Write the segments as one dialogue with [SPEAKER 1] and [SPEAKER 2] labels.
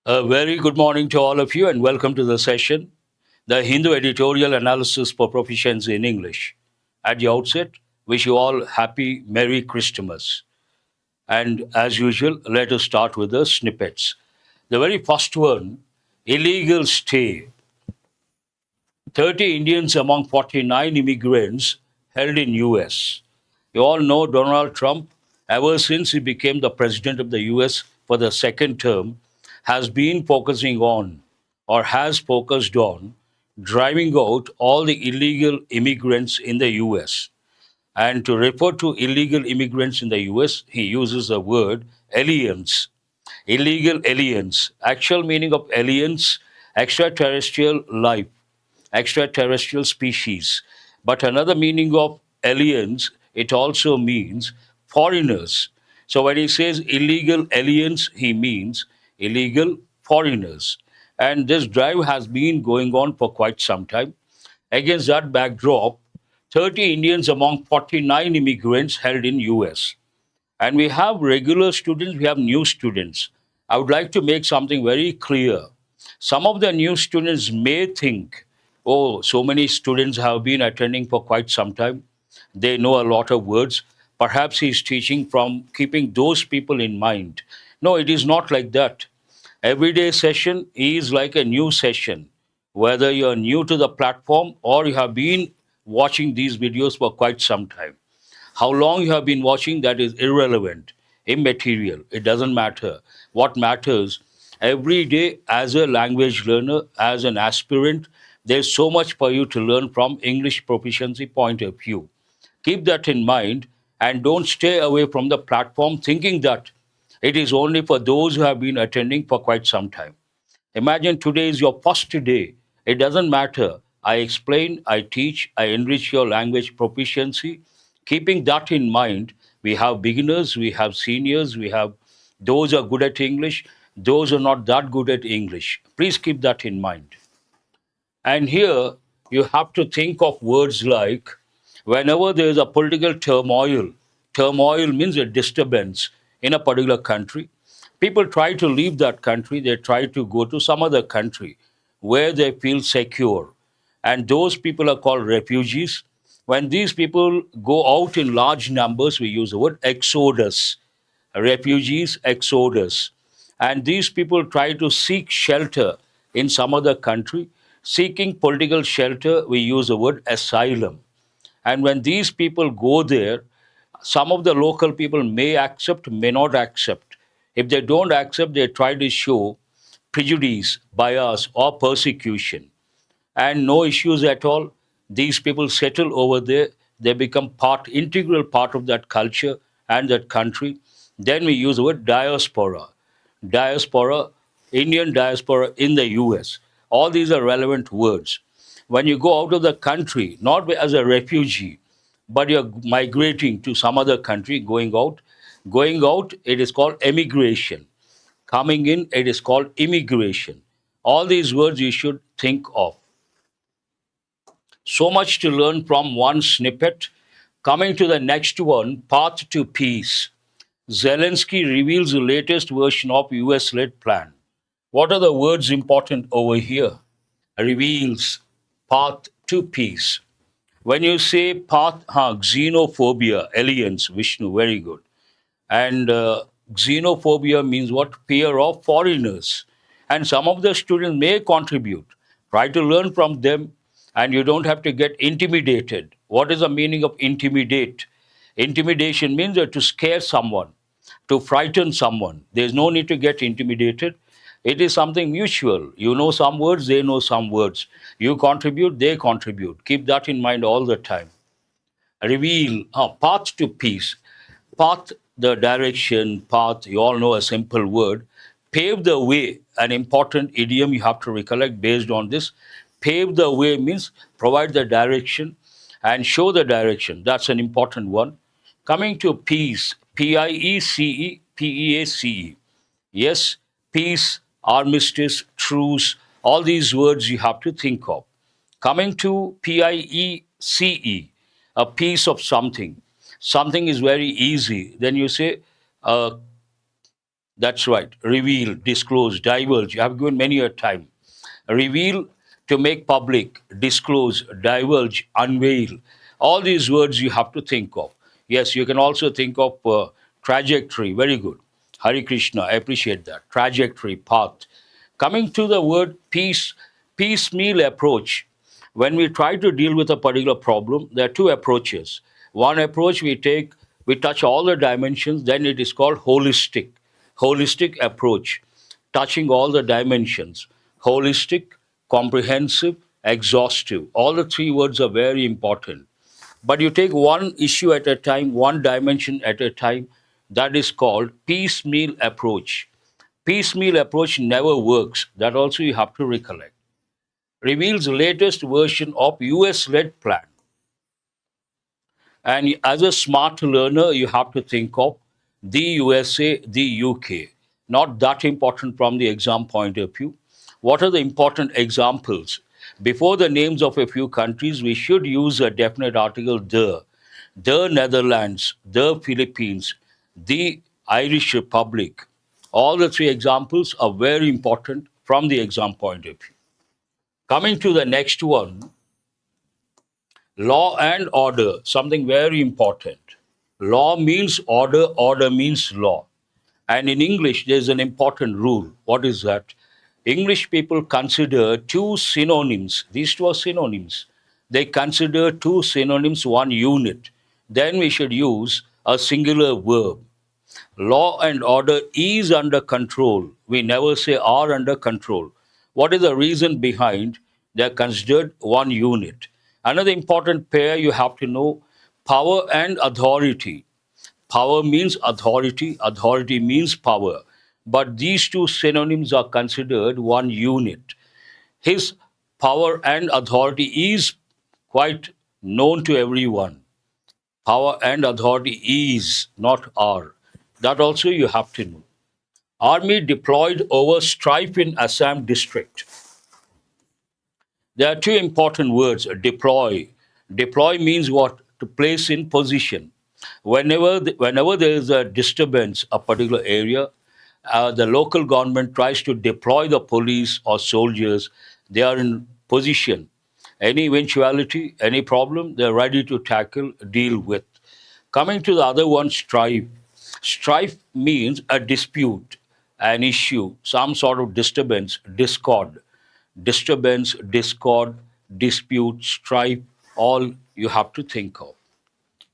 [SPEAKER 1] A very good morning to all of you and welcome to the session, the Hindu editorial analysis for proficiency in English. At the outset, wish you all happy Merry Christmas. And as usual, let us start with the snippets. The very first one, illegal stay. 30 Indians among 49 immigrants held in US. You all know Donald Trump, ever since he became the president of the US for the second term, has been focusing on or has focused on driving out all the illegal immigrants in the US. And to refer to illegal immigrants in the US, he uses the word aliens, illegal aliens. Actual meaning of aliens, extraterrestrial life, extraterrestrial species. But another meaning of aliens, it also means foreigners. So when he says illegal aliens, he means illegal foreigners. And this drive has been going on for quite some time. Against that backdrop, 30 Indians among 49 immigrants held in US. And we have regular students, we have new students. I would like to make something very clear. Some of the new students may think, oh, so many students have been attending for quite some time. They know a lot of words. Perhaps he's teaching from keeping those people in mind. No, it is not like that. Everyday session is like a new session. Whether you're new to the platform or you have been watching these videos for quite some time. How long you have been watching, that is irrelevant, immaterial. It doesn't matter. What matters, every day as a language learner, as an aspirant, there's so much for you to learn from English proficiency point of view. Keep that in mind and don't stay away from the platform thinking that it is only for those who have been attending for quite some time. Imagine today is your first day. It doesn't matter. I explain, I teach, I enrich your language proficiency. Keeping that in mind, we have beginners, we have seniors, we have those who are good at English, those who are not that good at English. Please keep that in mind. And here you have to think of words like whenever there is a political turmoil, turmoil means a disturbance in a particular country. People try to leave that country, they try to go to some other country where they feel secure. And those people are called refugees. When these people go out in large numbers, we use the word exodus, refugees, exodus. And these people try to seek shelter in some other country. Seeking political shelter, we use the word asylum. And when these people go there, some of the local people may accept, may not accept. If they don't accept, they try to show prejudice, bias, or persecution. And no issues at all. These people settle over there. They become integral part of that culture and that country. Then we use the word diaspora. Diaspora, Indian diaspora in the US. All these are relevant words. When you go out of the country, not as a refugee, but you're migrating to some other country, going out, it is called emigration. Coming in, it is called immigration. All these words you should think of. So much to learn from one snippet. Coming to the next one, Path to Peace. Zelensky reveals the latest version of US-led plan. What are the words important over here? Reveals, path to peace. When you say path, xenophobia, aliens, Vishnu, very good. And xenophobia means what? Fear of foreigners. And some of the students may contribute. Try to learn from them, and you don't have to get intimidated. What is the meaning of intimidate? Intimidation means to scare someone, to frighten someone. There's no need to get intimidated. It is something mutual. You know some words, they know some words. You contribute, they contribute. Keep that in mind all the time. Reveal, path to peace. Path, the direction, path, you all know a simple word. Pave the way, an important idiom you have to recollect based on this. Pave the way means provide the direction and show the direction. That's an important one. Coming to peace, P-I-E-C-E, P-E-A-C-E. Yes, peace, armistice, truce, all these words you have to think of. Coming to P-I-E-C-E, a piece of something. Something is very easy. Then you say, That's right. Reveal, disclose, divulge. You have given many a time. Reveal, to make public, disclose, divulge, unveil. All these words you have to think of. Yes, you can also think of trajectory. Very good. Hari Krishna, I appreciate that. Trajectory, path. Coming to the word peace, piecemeal approach. When we try to deal with a particular problem, there are two approaches. One approach we take, we touch all the dimensions, then it is called holistic. Holistic approach, touching all the dimensions. Holistic, comprehensive, exhaustive. All the three words are very important. But you take one issue at a time, one dimension at a time. That is called piecemeal approach. Piecemeal approach never works. That also you have to recollect. Reveals latest version of US-led plan. And as a smart learner, you have to think of the USA, the UK. Not that important from the exam point of view. What are the important examples? Before the names of a few countries, we should use a definite article, the Netherlands, the Philippines, the Irish Republic. All the three examples are very important from the exam point of view. Coming to the next one, law and order, something very important. Law means order, order means law. And in English, there's an important rule. What is that? English people consider two synonyms. These two are synonyms. They consider two synonyms one unit. Then we should use a singular verb. Law and order is under control. We never say are under control. What is the reason behind? They're considered one unit. Another important pair you have to know, power and authority. Power means authority, authority means power. But these two synonyms are considered one unit. His power and authority is quite known to everyone. Power and authority is, not are. That also you have to know. Army deployed over strife in Assam district. There are two important words, deploy. Deploy means what? To place in position. Whenever there is a disturbance, a particular area, the local government tries to deploy the police or soldiers. They are in position. Any eventuality, any problem, they're ready to tackle, deal with. Coming to the other one, strife. Strife means a dispute, an issue, some sort of disturbance, discord. Disturbance, discord, dispute, strife, all you have to think of.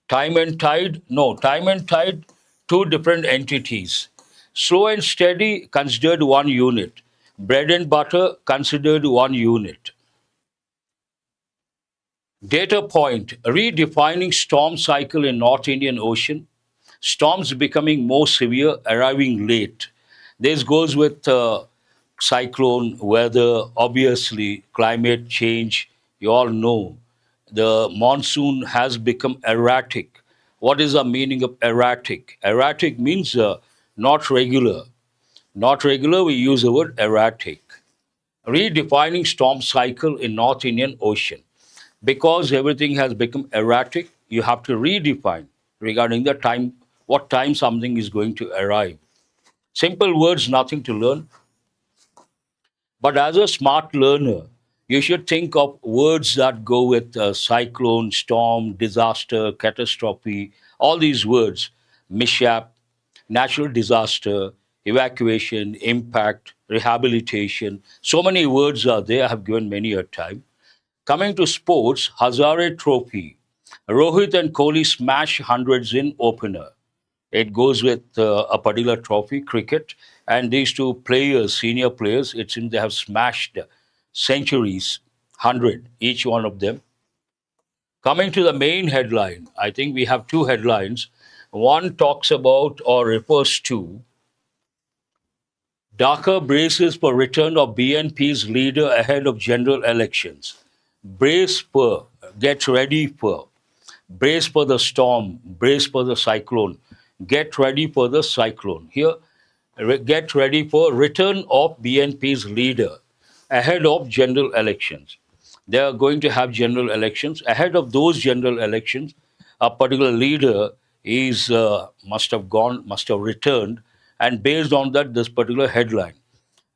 [SPEAKER 1] Time and tide, no, time and tide, two different entities. Slow and steady, considered one unit. Bread and butter, considered one unit. Data point, redefining storm cycle in North Indian Ocean. Storms becoming more severe, arriving late. This goes with cyclone, weather, obviously, climate change. You all know the monsoon has become erratic. What is the meaning of erratic? Erratic means not regular. Not regular, we use the word erratic. Redefining storm cycle in North Indian Ocean. Because everything has become erratic, you have to redefine regarding the time, what time something is going to arrive. Simple words, nothing to learn. But as a smart learner, you should think of words that go with cyclone, storm, disaster, catastrophe, all these words, mishap, natural disaster, evacuation, impact, rehabilitation. So many words are there. I have given many a time. Coming to sports, Hazare Trophy. Rohit and Kohli smash hundreds in opener. It goes with a particular trophy, cricket, and these two players, senior players, it seems they have smashed centuries, 100, each one of them. Coming to the main headline, I think we have two headlines. One talks about or refers to darker braces for return of BNP's leader ahead of general elections. Brace for, get ready for. Brace for the storm, brace for the cyclone. Get ready for the cyclone. Here, get ready for return of BNP's leader ahead of general elections. They are going to have general elections. Ahead of those general elections, a particular leader is must have returned, and based on that, this particular headline.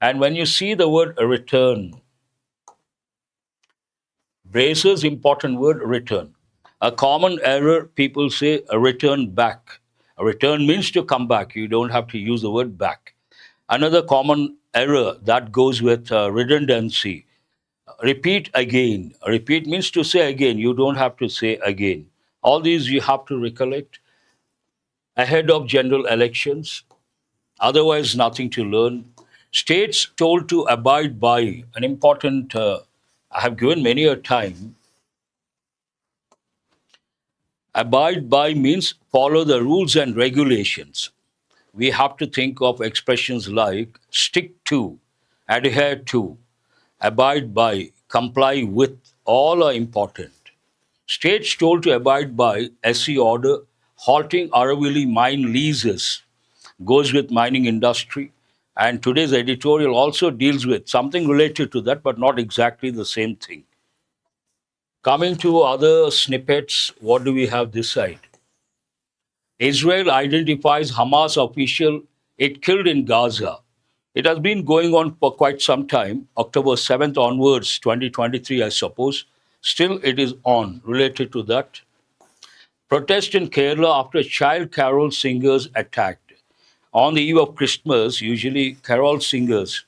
[SPEAKER 1] And when you see the word return, braces important word return. A common error, people say a return back. A return means to come back. You don't have to use the word back. Another common error that goes with redundancy. Repeat again. Repeat means to say again. You don't have to say again. All these you have to recollect ahead of general elections. Otherwise, nothing to learn. States told to abide by an important, I have given many a time. Abide by means follow the rules and regulations. We have to think of expressions like stick to, adhere to, abide by, comply with, all are important. States told to abide by SC order, halting Aravalli mine leases, goes with mining industry. And today's editorial also deals with something related to that, but not exactly the same thing. Coming to other snippets, what do we have this side? Israel identifies Hamas official it killed in Gaza. It has been going on for quite some time, October 7th onwards, 2023, I suppose. Still, it is on related to that. Protest in Kerala after child carol singers attacked. On the eve of Christmas, usually carol singers,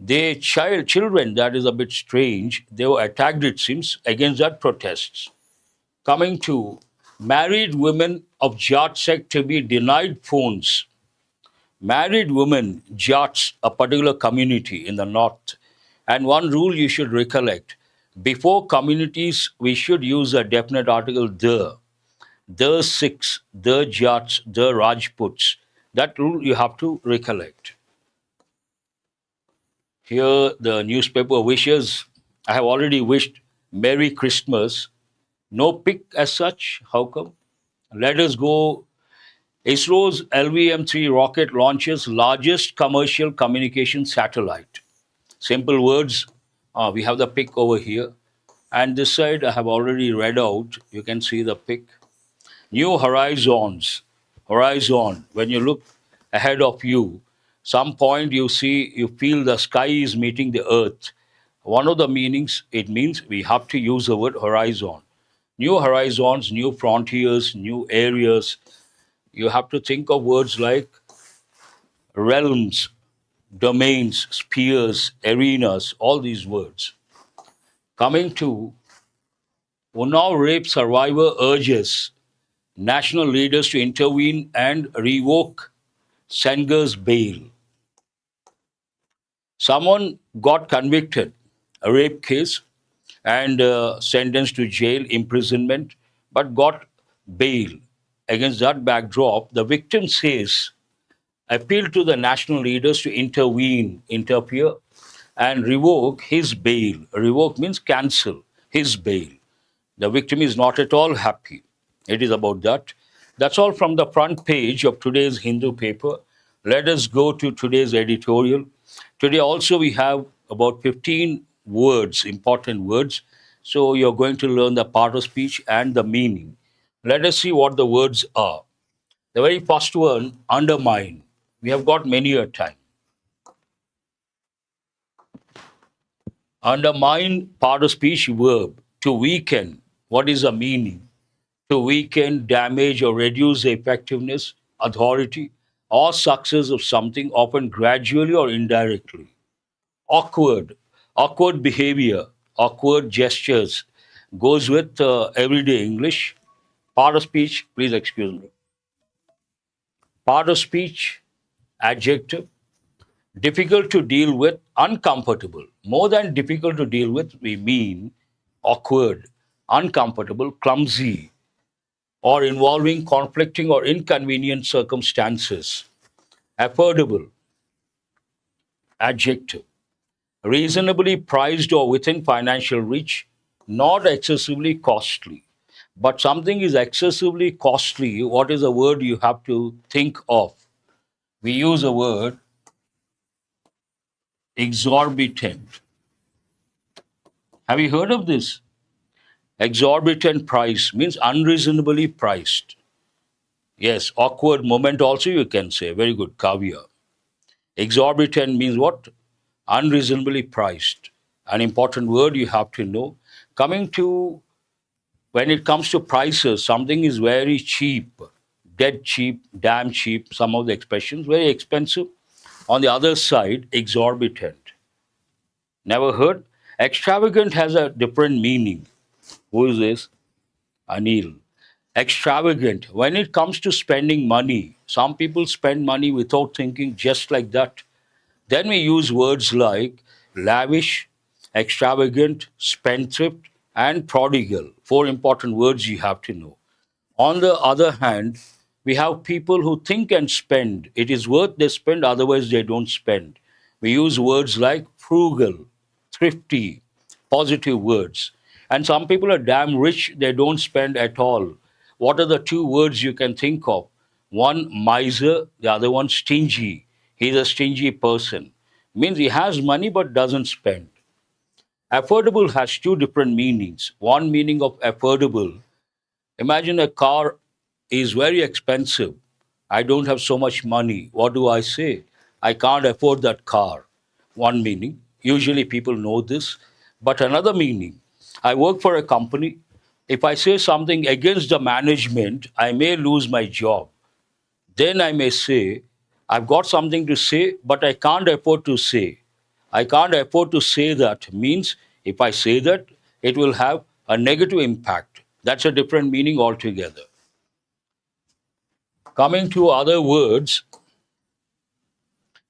[SPEAKER 1] children, that is a bit strange, they were attacked, it seems, against that protests. Coming to married women of Jat sect to be denied phones. Married women, Jats, a particular community in the north. And one rule you should recollect before communities, we should use a definite article the Sikhs, the Jats, the Rajputs. That rule you have to recollect. Here, the newspaper wishes. I have already wished Merry Christmas. No pick as such. How come? Let us go. ISRO's LVM-3 rocket launches largest commercial communication satellite. Simple words. We have the pick over here. And this side I have already read out. You can see the pick. New horizons. Horizon. When you look ahead of you, some point you feel the sky is meeting the earth. One of the meanings, it means we have to use the word horizon. New horizons, new frontiers, new areas. You have to think of words like realms, domains, spheres, arenas, all these words. Coming to Unnao rape survivor urges national leaders to intervene and revoke Sengar's bail. Someone got convicted, a rape case, and sentenced to jail, imprisonment, but got bail. Against that backdrop, the victim says, appeal to the national leaders to intervene, interfere, and revoke his bail. Revoke means cancel his bail. The victim is not at all happy. It is about that. That's all from the front page of today's Hindu paper. Let us go to today's editorial. Today also we have about 15 words, important words. So you're going to learn the part of speech and the meaning. Let us see what the words are. The very first one, undermine. We have got many a time. Undermine, part of speech verb. To weaken. What is the meaning? To weaken, damage, or reduce the effectiveness, authority, or success of something, often gradually or indirectly. Awkward. Awkward behavior, awkward gestures. Goes with everyday English. Part of speech, please excuse me. Part of speech, adjective. Difficult to deal with, uncomfortable. More than difficult to deal with, we mean awkward, uncomfortable, clumsy, or involving conflicting or inconvenient circumstances. Affordable, adjective. Reasonably priced or within financial reach, not excessively costly. But something is excessively costly. What is a word you have to think of? We use a word exorbitant. Have you heard of this? Exorbitant price means unreasonably priced. Yes, awkward moment also you can say. Very good, Kavya. Exorbitant means what? Unreasonably priced. An important word you have to know. Coming to when it comes to prices, something is very cheap, dead cheap, damn cheap, some of the expressions, very expensive. On the other side, exorbitant. Never heard? Extravagant has a different meaning. Who is this? Anil. Extravagant. When it comes to spending money, some people spend money without thinking, just like that. Then we use words like lavish, extravagant, spendthrift, and prodigal. Four important words you have to know. On the other hand, we have people who think and spend. It is worth they spend, otherwise, they don't spend. We use words like frugal, thrifty, positive words. And some people are damn rich, they don't spend at all. What are the two words you can think of? One, miser, the other one, stingy. He's a stingy person. Means he has money but doesn't spend. Affordable has two different meanings. One meaning of affordable, imagine a car is very expensive. I don't have so much money. What do I say? I can't afford that car. One meaning. Usually people know this. But another meaning, I work for a company. If I say something against the management, I may lose my job. Then I may say, I've got something to say, but I can't afford to say. I can't afford to say that means if I say that, it will have a negative impact. That's a different meaning altogether. Coming to other words,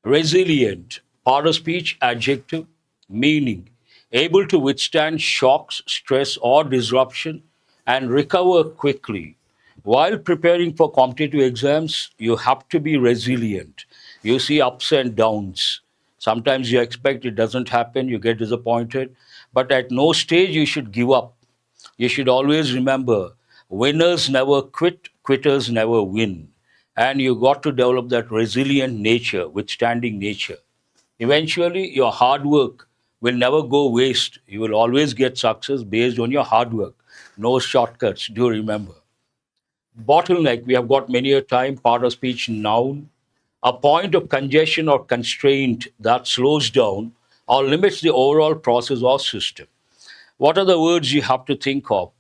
[SPEAKER 1] resilient, part of speech, adjective, meaning, able to withstand shocks, stress, or disruption and recover quickly. While preparing for competitive exams, you have to be resilient. You see ups and downs. Sometimes you expect it doesn't happen, you get disappointed, but at no stage you should give up. You should always remember winners never quit, quitters never win. And you got to develop that resilient nature, withstanding nature. Eventually, your hard work will never go waste. You will always get success based on your hard work. No shortcuts, do remember. Bottleneck, we have got many a time, part of speech, noun. A point of congestion or constraint that slows down or limits the overall process or system. What are the words you have to think of?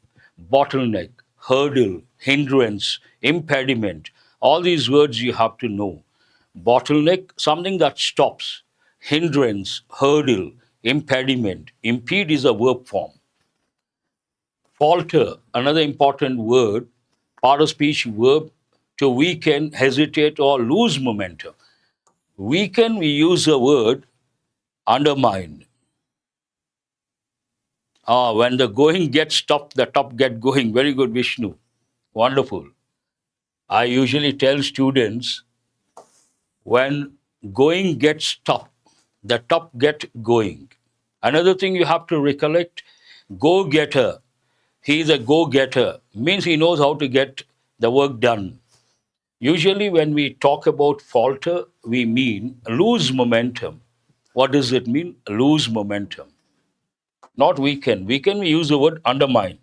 [SPEAKER 1] Bottleneck, hurdle, hindrance, impediment. All these words you have to know. Bottleneck, something that stops. Hindrance, hurdle, impediment. Impede is a verb form. Falter, another important word, part of speech verb, to weaken, hesitate, or lose momentum. Weaken, we use the word undermine. When the going gets tough, the top get going. Very good, Vishnu. Wonderful. I usually tell students when going gets tough, the top get going. Another thing you have to recollect, go getter. He is a go getter, means he knows how to get the work done. Usually, when we talk about falter, we mean lose momentum. What does it mean? Lose momentum. Not weaken. Weaken, we use the word undermine.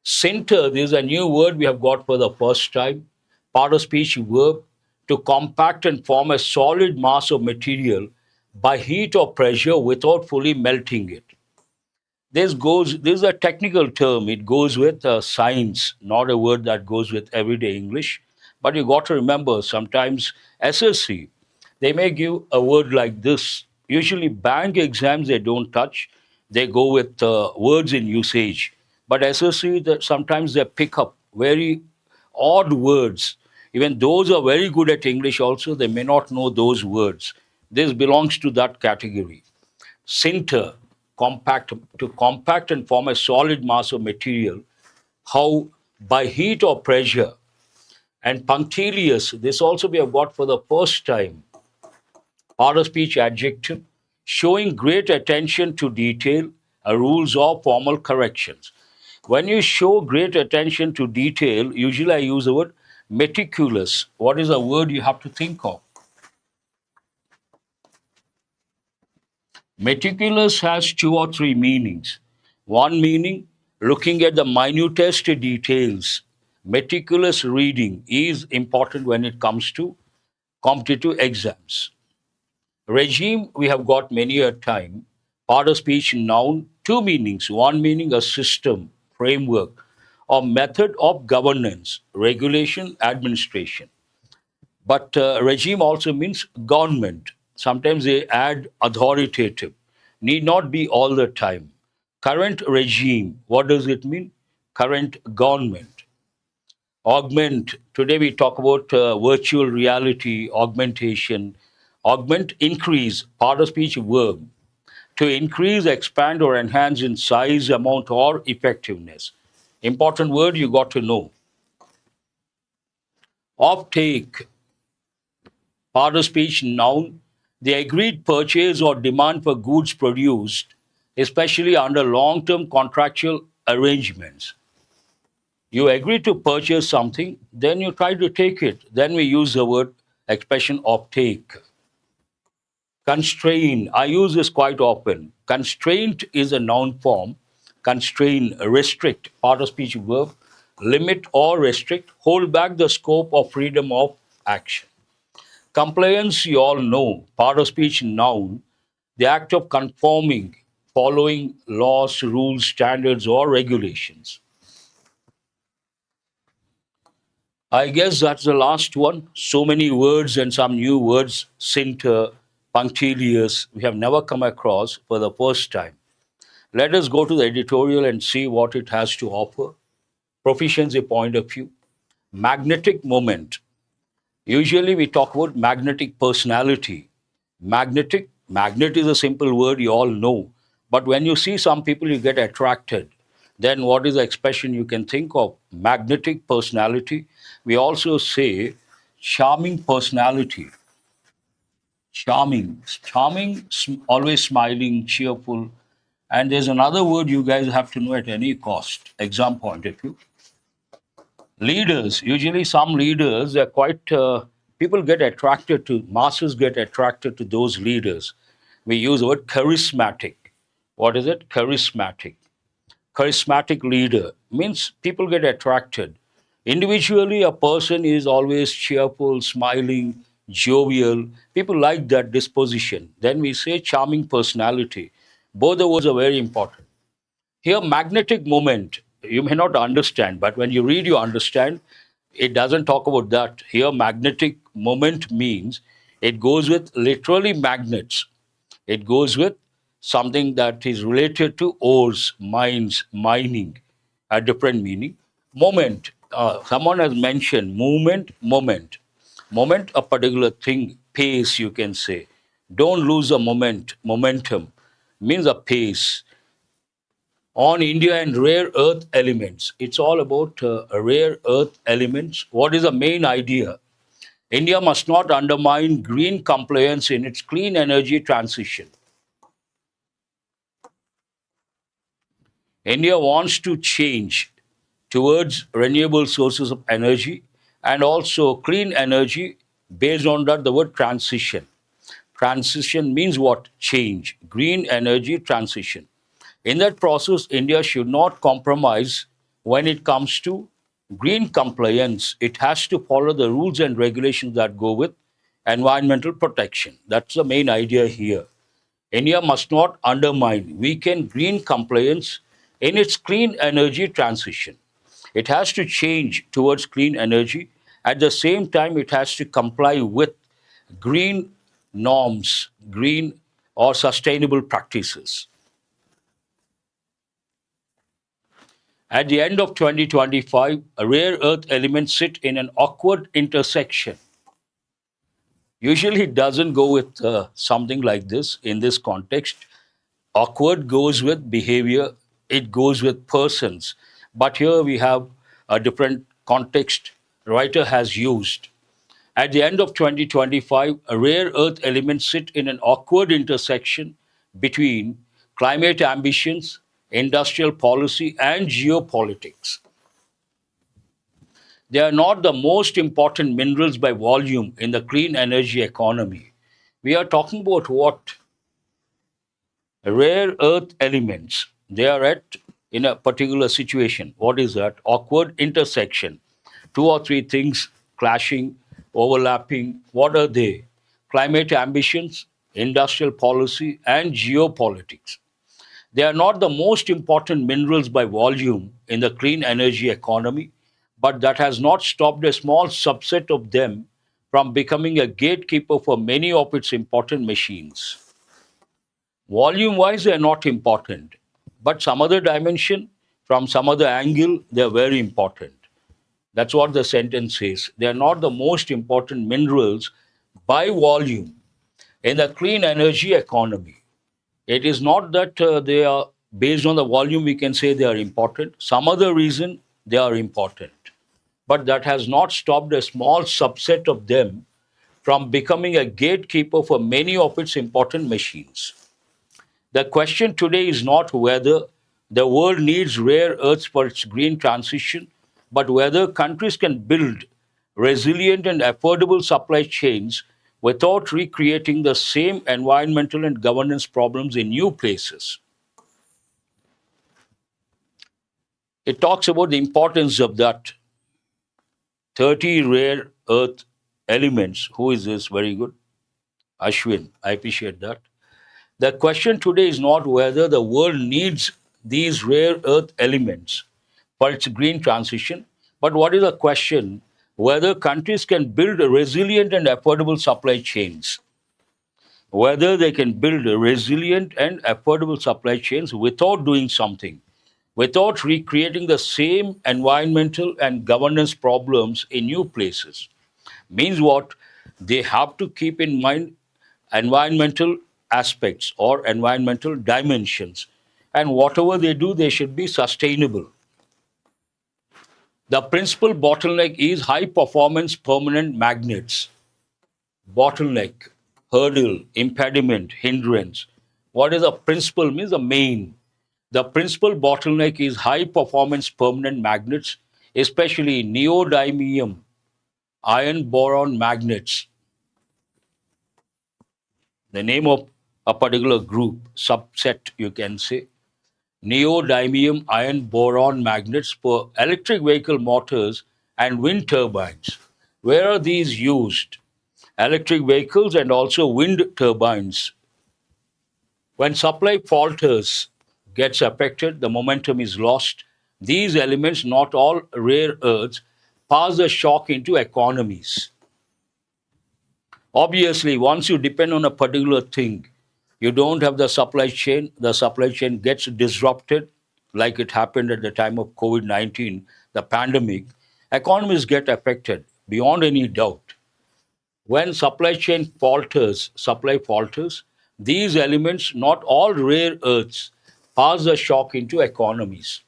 [SPEAKER 1] Center, this is a new word we have got for the first time. Part of speech verb, to compact and form a solid mass of material by heat or pressure without fully melting it. This is a technical term. It goes with science, not a word that goes with everyday English. But you got to remember sometimes SSC, they may give a word like this. Usually, bank exams they don't touch. They go with words in usage. But SSC, that sometimes they pick up very odd words. Even those who are very good at English also, they may not know those words. This belongs to that category. Sinter, compact, to compact and form a solid mass of material. How? By heat or pressure. And punctilious, this also we have got for the first time. Part of speech adjective, showing great attention to detail, rules or formal corrections. When you show great attention to detail, usually I use the word meticulous. What is a word you have to think of? Meticulous has two or three meanings. One meaning, looking at the minutest details. Meticulous reading is important when it comes to competitive exams. Regime, we have got many a time. Part of speech, noun, two meanings. One meaning a system, framework, or method of governance, regulation, administration. But regime also means government. Sometimes they add authoritative. Need not be all the time. Current regime, what does it mean? Current government. Augment, today we talk about virtual reality, augmentation. Augment, increase, part of speech verb. To increase, expand, or enhance in size, amount, or effectiveness. Important word you got to know. Offtake, part of speech noun, the agreed purchase or demand for goods produced, especially under long term contractual arrangements. You agree to purchase something, then you try to take it. Then we use the word expression of take. Constrain, I use this quite often. Constraint is a noun form. Constrain, restrict, part of speech verb, limit or restrict, hold back the scope of freedom of action. Compliance, you all know, part of speech noun, the act of conforming, following laws, rules, standards, or regulations. I guess that's the last one. So many words and some new words, center, punctilious, we have never come across for the first time. Let us go to the editorial and see what it has to offer. Proficiency point of view. Magnetic moment. Usually we talk about magnetic personality. Magnet is a simple word you all know. But when you see some people, you get attracted. Then what is the expression you can think of? Magnetic personality. We also say charming personality. Charming, always smiling, cheerful. And there's another word you guys have to know at any cost. Exam point of view. Leaders, usually some leaders, they're quite, people get attracted to, masses get attracted to those leaders. We use the word charismatic. What is it? Charismatic. Charismatic leader means people get attracted. Individually, a person is always cheerful, smiling, jovial. People like that disposition. Then we say charming personality. Both the words are very important. Here, magnetic moment, you may not understand, but when you read, you understand. It doesn't talk about that. Here, magnetic moment means it goes with literally magnets. It goes with something that is related to ores, mines, mining, a different meaning. Moment, someone has mentioned movement, moment. Moment, a particular thing, pace, you can say. Don't lose a momentum means a pace on India and rare earth elements. It's all about rare earth elements. What is the main idea? India must not undermine green compliance in its clean energy transition. India wants to change towards renewable sources of energy and also clean energy based on that, the word transition. Transition means what? Change. Green energy transition. In that process, India should not compromise when it comes to green compliance. It has to follow the rules and regulations that go with environmental protection. That's the main idea here. India must not undermine, weaken green compliance in its clean energy transition. It has to change towards clean energy. At the same time, it has to comply with green norms, green or sustainable practices. At the end of 2025, rare earth elements sit in an awkward intersection. Usually, it doesn't go with something like this in this context. Awkward goes with behavior, it goes with persons. But here we have a different context writer has used. At the end of 2025, rare earth elements sit in an awkward intersection between climate ambitions, industrial policy, and geopolitics. They are not the most important minerals by volume in the clean energy economy. We are talking about what? Rare earth elements. They are at in a particular situation. What is that? Awkward intersection. Two or three things clashing, overlapping. What are they? Climate ambitions, industrial policy, and geopolitics. They are not the most important minerals by volume in the clean energy economy, but that has not stopped a small subset of them from becoming a gatekeeper for many of its important machines. Volume wise, they are not important, but some other dimension, from some other angle, they are very important. That's what the sentence says. They are not the most important minerals by volume in the clean energy economy. It is not that they are based on the volume, we can say they are important. Some other reason they are important. But that has not stopped a small subset of them from becoming a gatekeeper for many of its important machines. The question today is not whether the world needs rare earths for its green transition, but whether countries can build resilient and affordable supply chains without recreating the same environmental and governance problems in new places. It talks about the importance of that 30 rare earth elements. Who is this? Very good. Ashwin, I appreciate that. The question today is not whether the world needs these rare earth elements for its green transition, but what is the question? Whether countries can build resilient and affordable supply chains. Whether they can build resilient and affordable supply chains without doing something, without recreating the same environmental and governance problems in new places. Means what? They have to keep in mind environmental aspects or environmental dimensions. And whatever they do, they should be sustainable. The principal bottleneck is high performance permanent magnets. Bottleneck, hurdle, impediment, hindrance. What is the principal? Means the main. The principal bottleneck is high performance permanent magnets, especially neodymium iron boron magnets. The name of a particular group, subset, you can say. Neodymium iron boron magnets for electric vehicle motors and wind turbines. Where are these used? Electric vehicles and also wind turbines. When supply falters, gets affected, the momentum is lost. These elements, not all rare earths, pass the shock into economies. Obviously, once you depend on a particular thing, you don't have the supply chain gets disrupted, like it happened at the time of COVID 19, the pandemic. Economies get affected beyond any doubt. When supply falters, these elements, not all rare earths, pass the shock into economies.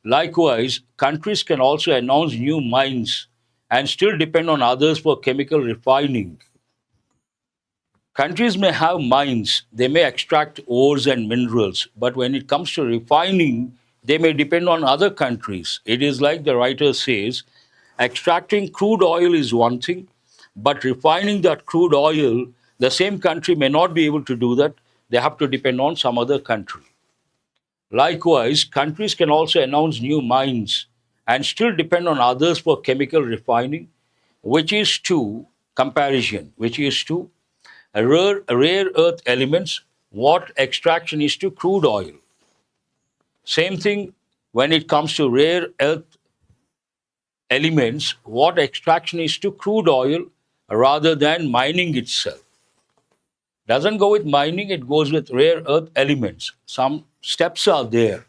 [SPEAKER 1] Likewise, countries can also announce new mines and still depend on others for chemical refining. Countries may have mines, they may extract ores and minerals, but when it comes to refining, they may depend on other countries. It is like the writer says, extracting crude oil is one thing, but refining that crude oil, the same country may not be able to do that. They have to depend on some other country. Likewise, countries can also announce new mines and still depend on others for chemical refining, which is to comparison, which is to rare earth elements, what extraction is to crude oil. Same thing when it comes to rare earth elements, what extraction is to crude oil rather than mining itself. Doesn't go with mining, it goes with rare earth elements. Some steps are there.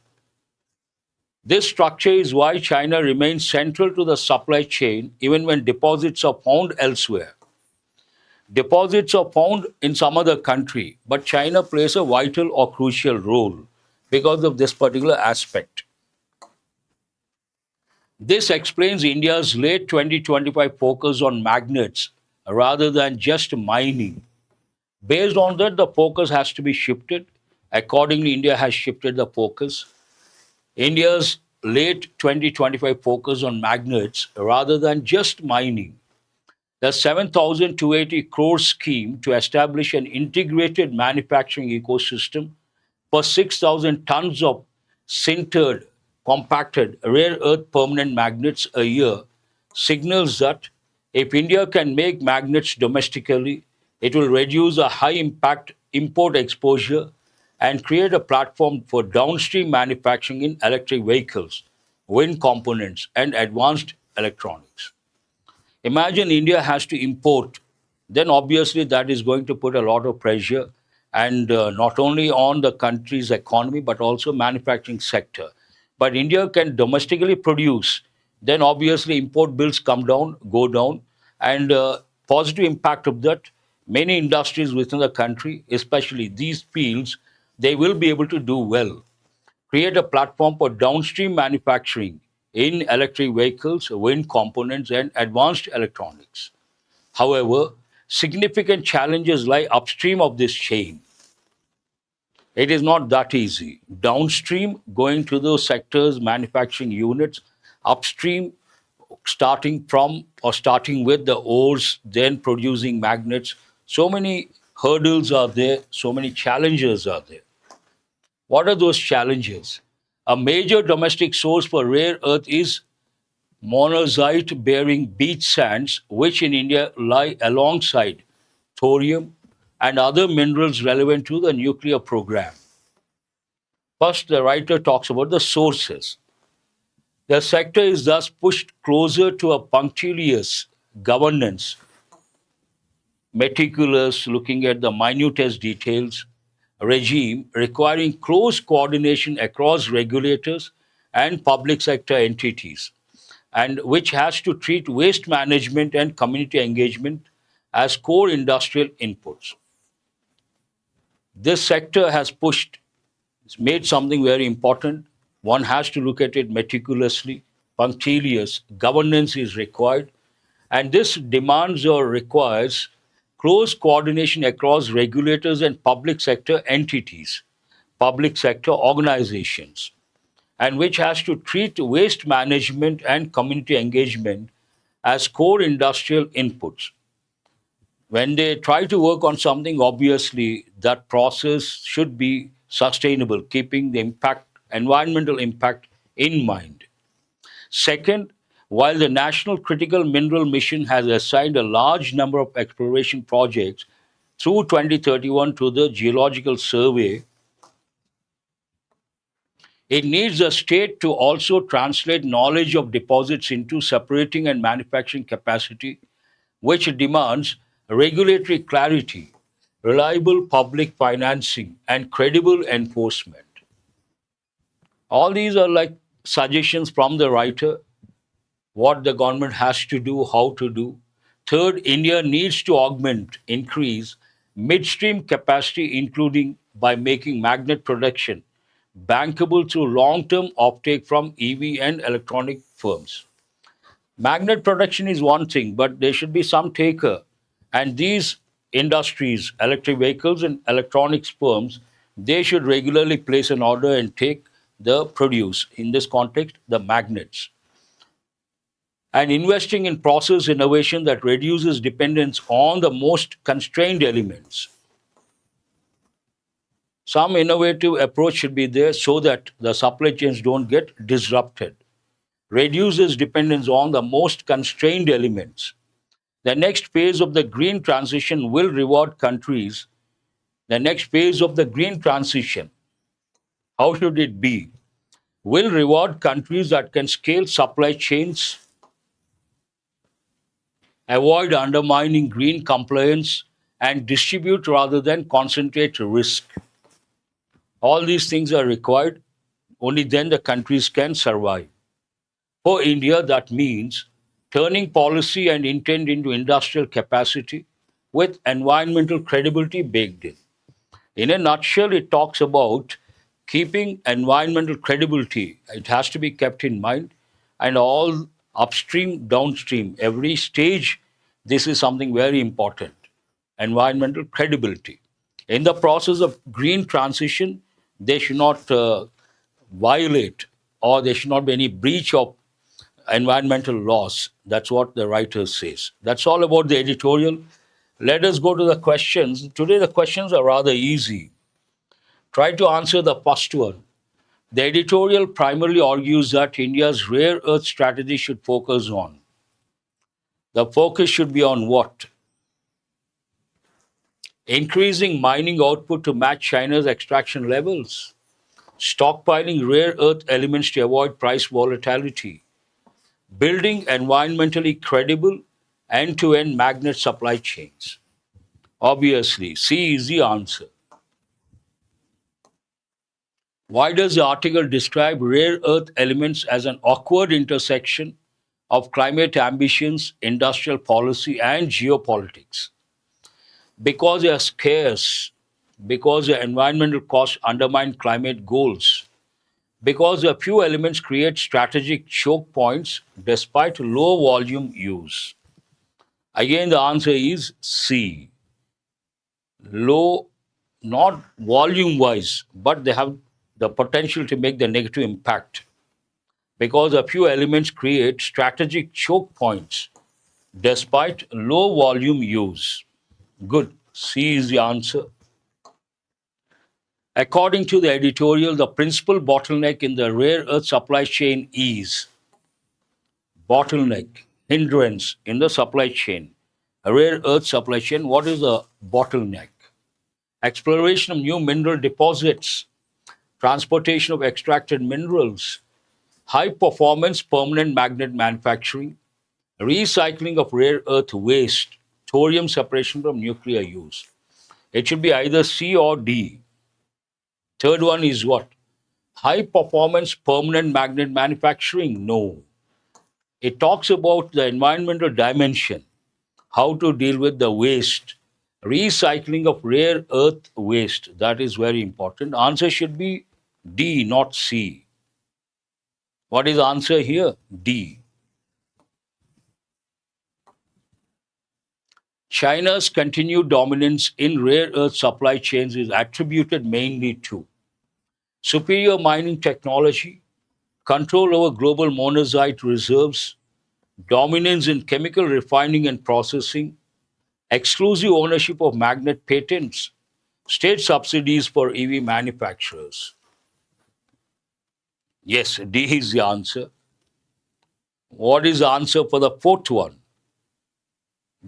[SPEAKER 1] This structure is why China remains central to the supply chain even when deposits are found elsewhere. Deposits are found in some other country, but China plays a vital or crucial role because of this particular aspect. This explains India's late 2025 focus on magnets rather than just mining. Based on that, the focus has to be shifted. Accordingly, India has shifted the focus. India's late 2025 focus on magnets rather than just mining. The 7,280 crore scheme to establish an integrated manufacturing ecosystem for 6,000 tons of sintered, compacted, rare earth permanent magnets a year signals that if India can make magnets domestically, it will reduce a high impact import exposure and create a platform for downstream manufacturing in electric vehicles, wind components, and advanced electronics. Imagine India has to import, then obviously that is going to put a lot of pressure and not only on the country's economy but also manufacturing sector. But India can domestically produce, then obviously import bills come down, go down, and positive impact of that, many industries within the country, especially these fields, they will be able to do well, create a platform for downstream manufacturing in electric vehicles, wind components, and advanced electronics. However, significant challenges lie upstream of this chain. It is not that easy. Downstream, going to those sectors, manufacturing units, upstream, starting from or starting with the ores, then producing magnets. So many hurdles are there, so many challenges are there. What are those challenges? A major domestic source for rare earth is monazite bearing beach sands, which in India lie alongside thorium and other minerals relevant to the nuclear program. First, the writer talks about the sources. The sector is thus pushed closer to a punctilious governance, meticulous, looking at the minutest details, regime requiring close coordination across regulators and public sector entities, and which has to treat waste management and community engagement as core industrial inputs. This sector has pushed, it's made something very important. One has to look at it meticulously, punctilious, governance is required, and this demands or requires close coordination across regulators and public sector entities, public sector organizations, and which has to treat waste management and community engagement as core industrial inputs. When they try to work on something, obviously that process should be sustainable, keeping the impact, environmental impact in mind. Second, while the National Critical Mineral Mission has assigned a large number of exploration projects through 2031 to the Geological Survey, it needs the state to also translate knowledge of deposits into separating and manufacturing capacity, which demands regulatory clarity, reliable public financing, and credible enforcement. All these are like suggestions from the writer, what the government has to do, how to do. Third, India needs to augment, increase midstream capacity, including by making magnet production bankable through long term offtake from EV and electronic firms. Magnet production is one thing, but there should be some taker. And these industries, electric vehicles and electronics firms, they should regularly place an order and take the produce, in this context, the magnets. And investing in process innovation that reduces dependence on the most constrained elements. Some innovative approach should be there so that the supply chains don't get disrupted. Reduces dependence on the most constrained elements. The next phase of the green transition will reward countries. The next phase of the green transition, how should it be? Will reward countries that can scale supply chains, avoid undermining green compliance, and distribute rather than concentrate risk. All these things are required. Only then the countries can survive. For India, that means turning policy and intent into industrial capacity with environmental credibility baked in. In a nutshell, it talks about keeping environmental credibility. It has to be kept in mind, and all upstream, downstream, every stage, this is something very important. Environmental credibility. In the process of green transition, they should not violate or there should not be any breach of environmental laws. That's what the writer says. That's all about the editorial. Let us go to the questions. Today, the questions are rather easy. Try to answer the first one. The editorial primarily argues that India's rare earth strategy should focus on The focus should be on what? Increasing mining output to match China's extraction levels, stockpiling rare earth elements to avoid price volatility, building environmentally credible end-to-end magnet supply chains. Obviously, C is the answer. Why does the article describe rare earth elements as an awkward intersection of climate ambitions, industrial policy, and geopolitics? Because they are scarce, because the environmental costs undermine climate goals, because a few elements create strategic choke points despite low volume use. Again, the answer is C. Low, not volume wise, but they have the potential to make the negative impact because a few elements create strategic choke points despite low volume use. Good. C is the answer. According to the editorial, the principal bottleneck in the rare earth supply chain is bottleneck, hindrance in the supply chain. A rare earth supply chain, what is a bottleneck? Exploration of new mineral deposits, transportation of extracted minerals, high performance permanent magnet manufacturing, recycling of rare earth waste, thorium separation from nuclear use. It should be either C or D. Third one is what? High performance permanent magnet manufacturing? No. It talks about the environmental dimension, how to deal with the waste, recycling of rare earth waste. That is very important. Answer should be D, not C. What is the answer here? D. China's continued dominance in rare earth supply chains is attributed mainly to superior mining technology, control over global monazite reserves, dominance in chemical refining and processing, exclusive ownership of magnet patents, state subsidies for EV manufacturers. Yes, D is the answer. What is the answer for the fourth one?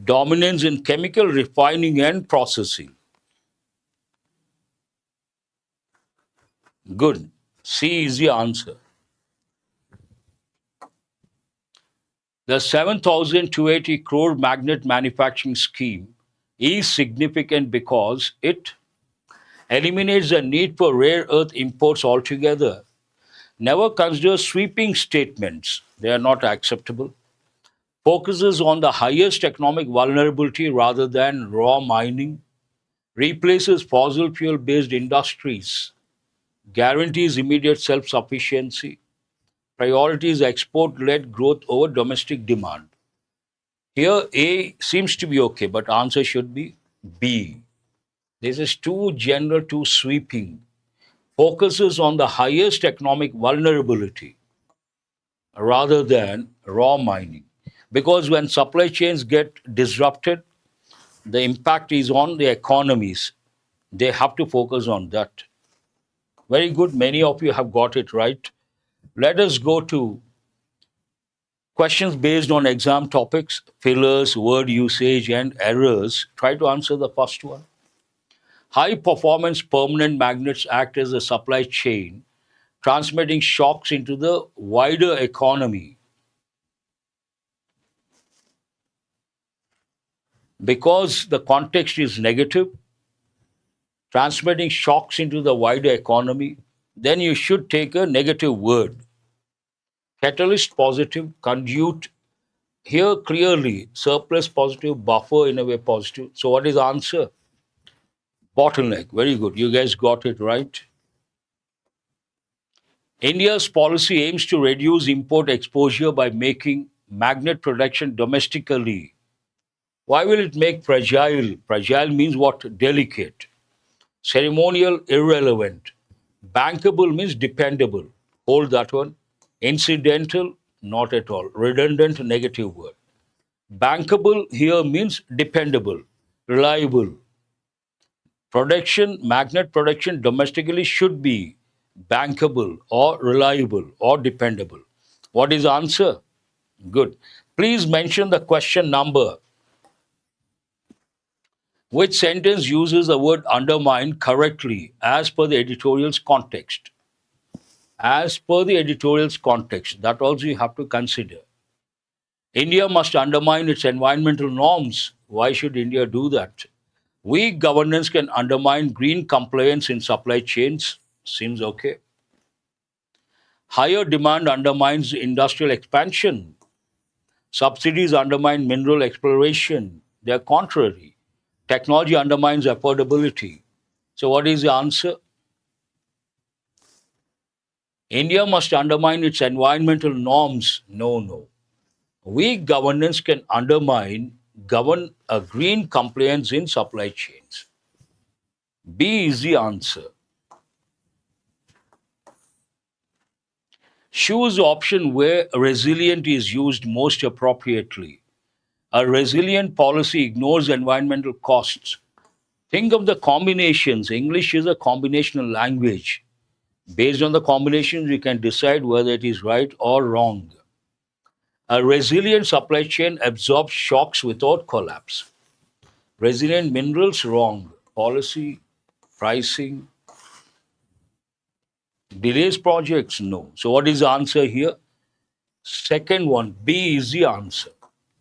[SPEAKER 1] Dominance in chemical refining and processing. Good. C is the answer. The 7,280 crore magnet manufacturing scheme is significant because it eliminates the need for rare earth imports altogether. Never consider sweeping statements, they are not acceptable. Focuses on the highest economic vulnerability rather than raw mining, replaces fossil fuel based industries, guarantees immediate self sufficiency, priorities export led growth over domestic demand. Here, A seems to be okay, but answer should be B. This is too general, too sweeping. Focuses on the highest economic vulnerability rather than raw mining. Because when supply chains get disrupted, the impact is on the economies. They have to focus on that. Very good. Many of you have got it right. Let us go to questions based on exam topics, fillers, word usage, and errors. Try to answer the first one. High performance permanent magnets act as a supply chain, transmitting shocks into the wider economy. Because the context is negative, transmitting shocks into the wider economy, then you should take a negative word. Catalyst positive, conduit, here clearly surplus positive, buffer in a way positive. So what is the answer? Bottleneck. Very good. You guys got it right. India's policy aims to reduce import exposure by making magnet production domestically. Why will it make fragile? Fragile means what? Delicate. Ceremonial, irrelevant. Bankable means dependable. Hold that one. Incidental, not at all. Redundant, negative word. Bankable here means dependable, reliable. Production, magnet production domestically should be bankable or reliable or dependable. What is the answer? Good. Please mention the question number. Which sentence uses the word undermine correctly as per the editorial's context? As per the editorial's context, that also you have to consider. India must undermine its environmental norms. Why should India do that? Weak governance can undermine green compliance in supply chains. Seems okay. Higher demand undermines industrial expansion. Subsidies undermine mineral exploration. They are contrary. Technology undermines affordability. So, what is the answer? India must undermine its environmental norms. No, no. Weak governance can govern a green compliance in supply chains. B is the answer. Choose the option where resilient is used most appropriately. A resilient policy ignores environmental costs. Think of the combinations. English is a combinational language. Based on the combinations, we can decide whether it is right or wrong. A resilient supply chain absorbs shocks without collapse. Resilient minerals, wrong. Policy, pricing, delays projects, no. So, what is the answer here? Second one, B is the answer.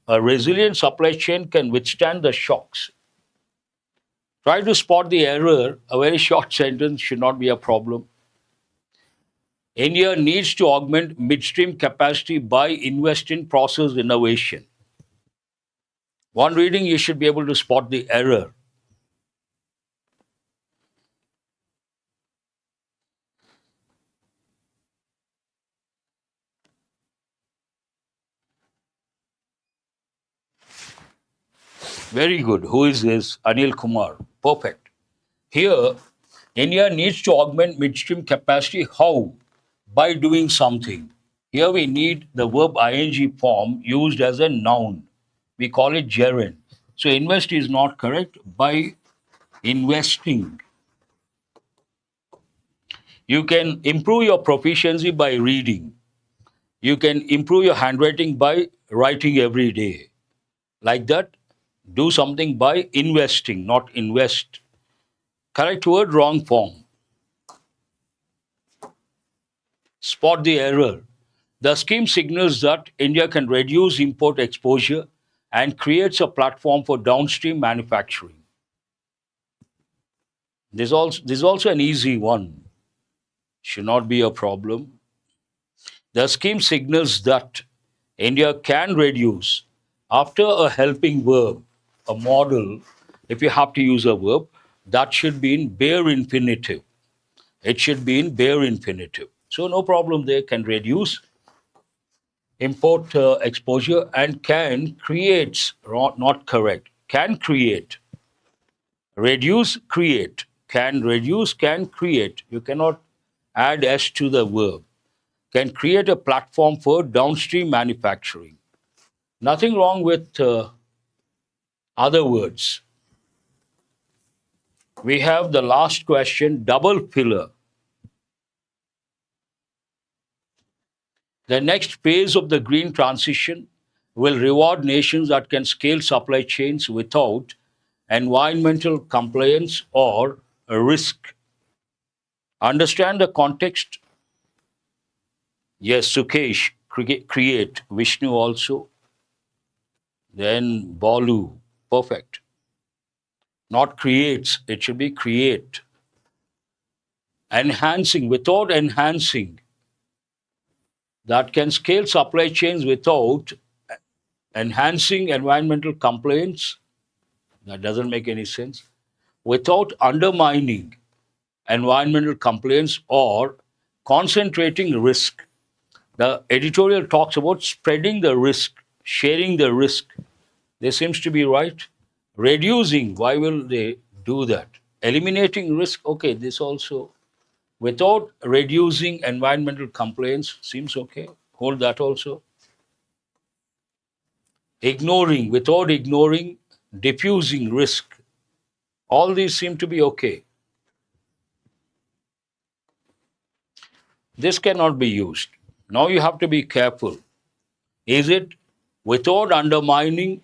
[SPEAKER 1] A resilient supply chain can withstand the shocks. Try to spot the error. A very short sentence should not be a problem. India needs to augment midstream capacity by investing in process innovation. One reading, you should be able to spot the error. Very good. Who is this? Anil Kumar. Perfect. Here, India needs to augment midstream capacity. How? By doing something. Here we need the verb ing form used as a noun. We call it gerund. So invest is not correct. By investing. You can improve your proficiency by reading. You can improve your handwriting by writing every day. Like that, do something by investing, not invest. Correct word, wrong form. Spot the error. The scheme signals that India can reduce import exposure and creates a platform for downstream manufacturing. This is also an easy one. Should not be a problem. The scheme signals that India can reduce after a helping verb, a model, if you have to use a verb, that should be in bare infinitive. It should be in bare infinitive. So no problem there, can reduce import exposure and can creates, not correct, can create, reduce, create, can reduce, can create. You cannot add S to the verb. Can create a platform for downstream manufacturing. Nothing wrong with other words. We have the last question, double filler. The next phase of the green transition will reward nations that can scale supply chains without environmental compliance or risk. Understand the context? Yes, Sukesh, create. Vishnu also. Then Balu, perfect. Not creates, it should be create. Enhancing, without enhancing. That can scale supply chains without enhancing environmental compliance. That doesn't make any sense. Without undermining environmental compliance or concentrating risk. The editorial talks about spreading the risk, sharing the risk. This seems to be right. Reducing, why will they do that? Eliminating risk, okay, this also. Without reducing environmental compliance, seems okay. Hold that also. Ignoring, without ignoring, diffusing risk. All these seem to be okay. This cannot be used. Now you have to be careful. Is it without undermining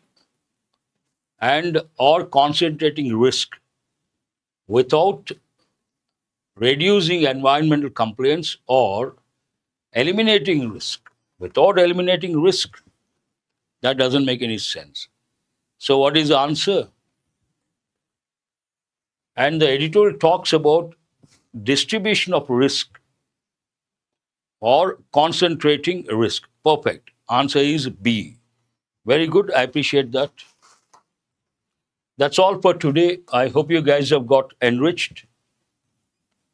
[SPEAKER 1] and or concentrating risk, without reducing environmental complaints or eliminating risk. Without eliminating risk, that doesn't make any sense. So what is the answer? And the editorial talks about distribution of risk or concentrating risk. Perfect. Answer is B. Very good. I appreciate that. That's all for today. I hope you guys have got enriched.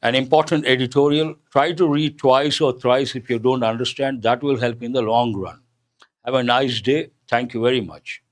[SPEAKER 1] An important editorial. Try to read twice or thrice if you don't understand. That will help in the long run. Have a nice day. Thank you very much.